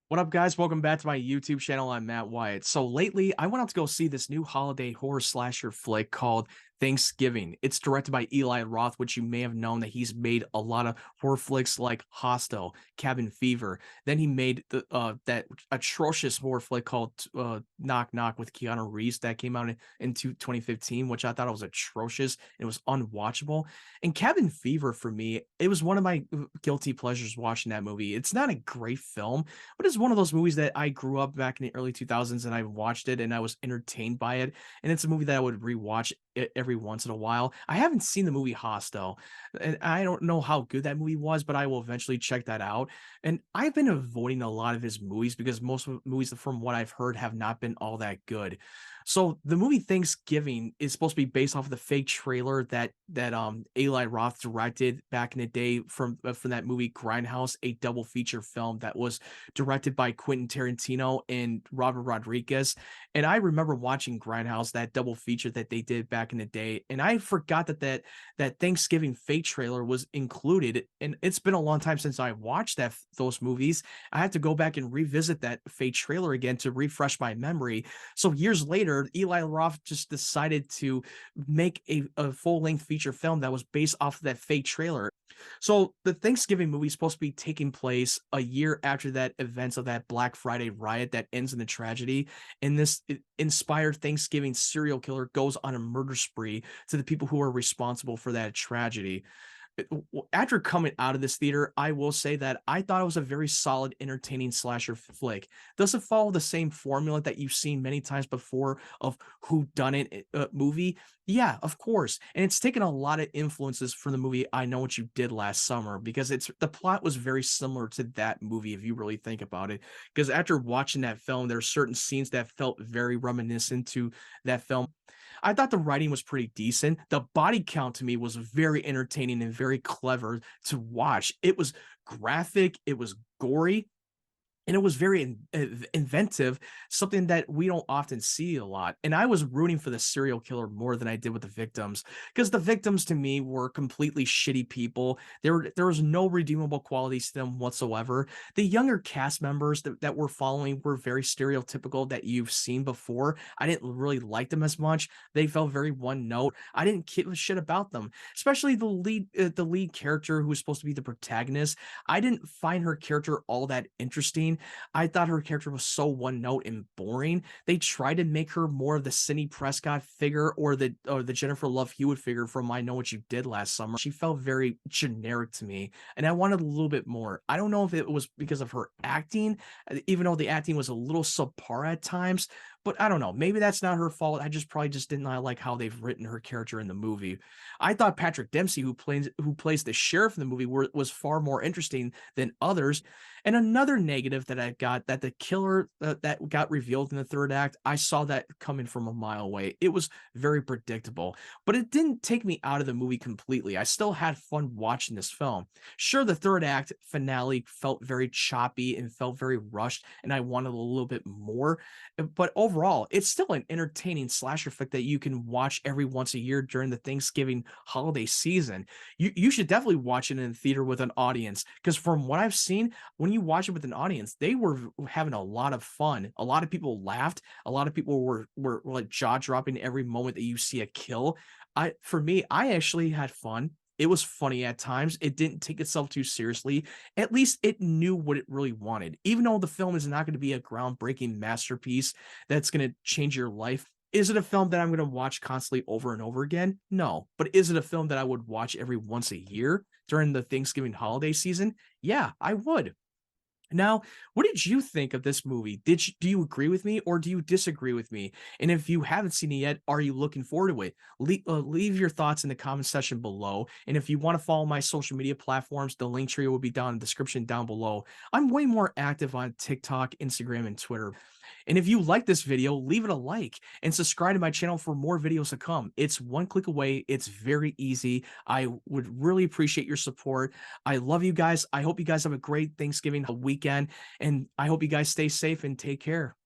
What up, guys? Welcome back to my YouTube channel. I'm Matt Wyatt. So lately, I went out to go see this new holiday horror slasher flick called Thanksgiving. It's directed by Eli Roth, which you may have known that he's made a lot of horror flicks like Hostel, Cabin Fever. Then he made that atrocious horror flick called Knock Knock with Keanu Reeves that came out in 2015, which I thought was atrocious. It was unwatchable. And Cabin Fever, for me, it was one of my guilty pleasures watching that movie. It's not a great film, but it's one of those movies that I grew up back in the early 2000s and I watched it and I was entertained by it. And it's a movie that I would rewatch every once in a while. I haven't seen the movie Hostel, and I don't know how good that movie was, but I will eventually check that out. And I've been avoiding a lot of his movies because most movies, from what I've heard, have not been all that good. So the movie Thanksgiving is supposed to be based off of the fake trailer that Eli Roth directed back in the day from that movie Grindhouse, a double feature film that was directed by Quentin Tarantino and Robert Rodriguez. And I remember watching Grindhouse, that double feature that they did back in the day, and I forgot that Thanksgiving fake trailer was included. And it's been a long time since I watched those movies. I have to go back and revisit that fake trailer again to refresh my memory. So years later, Eli Roth just decided to make a full-length feature film that was based off of that fake trailer. So the Thanksgiving movie is supposed to be taking place a year after that events of that Black Friday riot that ends in a tragedy. And this inspired Thanksgiving serial killer goes on a murder spree to the people who are responsible for that tragedy. After coming out of this theater, I will say that I thought it was a very solid, entertaining slasher flick. Does it follow the same formula that you've seen many times before of who done it movie? Yeah, of course. And it's taken a lot of influences from the movie I Know What You Did Last Summer, because it's the plot was very similar to that movie if you really think about it. Because after watching that film, there are certain scenes that felt very reminiscent to that film. I thought the writing was pretty decent. The body count to me was very entertaining and very clever to watch. It was graphic, it was gory, and it was very inventive, something that we don't often see a lot. And I was rooting for the serial killer more than I did with the victims, because the victims to me were completely shitty people. There was no redeemable qualities to them whatsoever. The younger cast members that we're following were very stereotypical that you've seen before. I didn't really like them as much. They felt very one note. I didn't give a shit about them, especially the lead character who was supposed to be the protagonist. I didn't find her character all that interesting. I thought her character was so one note and boring. They tried to make her more of the Cindy Prescott figure or the Jennifer Love Hewitt figure from I Know What You Did Last Summer. She felt very generic to me, and I wanted a little bit more. I don't know if it was because of her acting, even though the acting was a little subpar at times, but I don't know. Maybe that's not her fault. I just probably just did not like how they've written her character in the movie. I thought Patrick Dempsey, who plays the sheriff in the movie, was far more interesting than others. And another negative that I got, that the killer that got revealed in the third act, I saw that coming from a mile away. It was very predictable, but it didn't take me out of the movie completely. I still had fun watching this film. Sure, the third act finale felt very choppy and felt very rushed, and I wanted a little bit more. But overall, it's still an entertaining slasher flick that you can watch every once a year during the Thanksgiving holiday season. You should definitely watch it in the theater with an audience, because from what I've seen, when you watch it with an audience, they were having a lot of fun. A lot of people laughed. A lot of people were like jaw dropping every moment that you see a kill. For me, I actually had fun. It was funny at times. It didn't take itself too seriously. At least it knew what it really wanted. Even though the film is not going to be a groundbreaking masterpiece that's going to change your life, is it a film that I'm going to watch constantly over and over again? No. But is it a film that I would watch every once a year during the Thanksgiving holiday season? Yeah, I would. Now, what did you think of this movie? Do you agree with me or do you disagree with me? And if you haven't seen it yet, are you looking forward to it? Leave your thoughts in the comment section below. And if you want to follow my social media platforms, the link tree will be down in the description down below. I'm way more active on TikTok, Instagram, and Twitter. And if you like this video, leave it a like and subscribe to my channel for more videos to come. It's one click away. It's very easy. I would really appreciate your support. I love you guys. I hope you guys have a great Thanksgiving weekend, and I hope you guys stay safe and take care.